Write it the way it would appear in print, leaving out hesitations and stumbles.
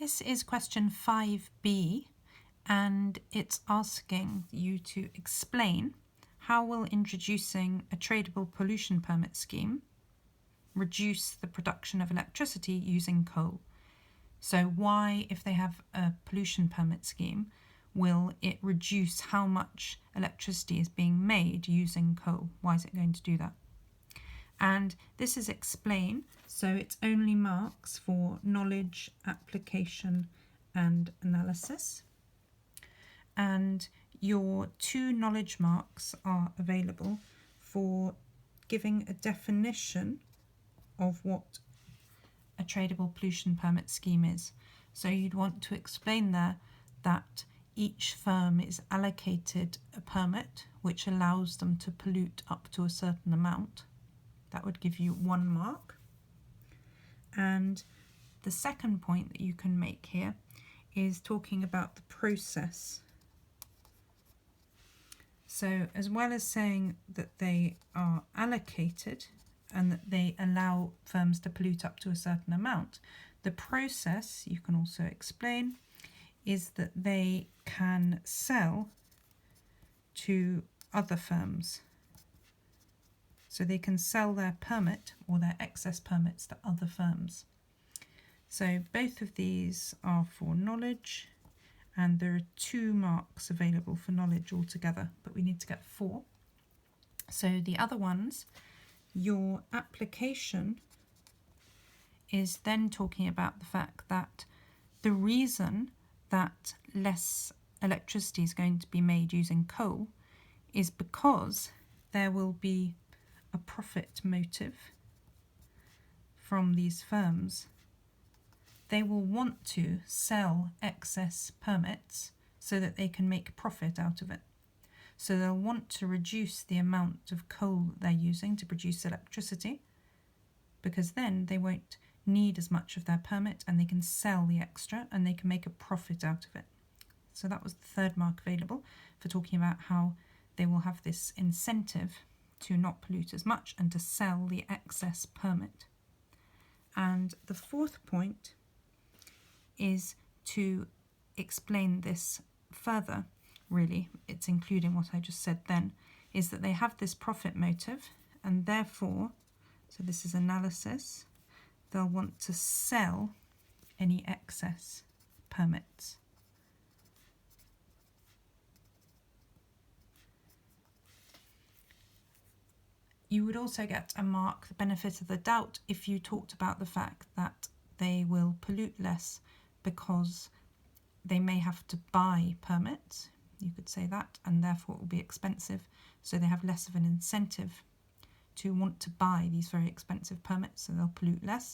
This is question 5b, and it's asking you to explain how will introducing a tradable pollution permit scheme reduce the production of electricity using coal. So why, if they have a pollution permit scheme, will it reduce how much electricity is being made using coal? Why is it going to do that? And this is explain, so it's only marks for knowledge, application and analysis. And your 2 knowledge marks are available for giving a definition of what a tradable pollution permit scheme is. So you'd want to explain there that each firm is allocated a permit which allows them to pollute up to a certain amount. That would give you 1 mark. And the second point that you can make here is talking about the process. So as well as saying that they are allocated and that they allow firms to pollute up to a certain amount, the process, you can also explain, is that they can sell to other firms. So they can sell their permit or their excess permits to other firms. So both of these are for knowledge, and there are 2 marks available for knowledge altogether, but we need to get 4. So the other ones, your application is then talking about the fact that the reason that less electricity is going to be made using coal is because there will be a profit motive from these firms. They will want to sell excess permits so that they can make profit out of it. So they'll want to reduce the amount of coal that they're using to produce electricity, because then they won't need as much of their permit and they can sell the extra and they can make a profit out of it. So that was the 3rd mark available for talking about how they will have this incentive to not pollute as much and to sell the excess permit. And the 4th point is to explain this further, really, it's including what I just said then, is that they have this profit motive and therefore, so this is analysis, they'll want to sell any excess permits. You would also get a mark, the benefit of the doubt, if you talked about the fact that they will pollute less because they may have to buy permits. You could say that, and therefore it will be expensive, so they have less of an incentive to want to buy these very expensive permits, so they'll pollute less.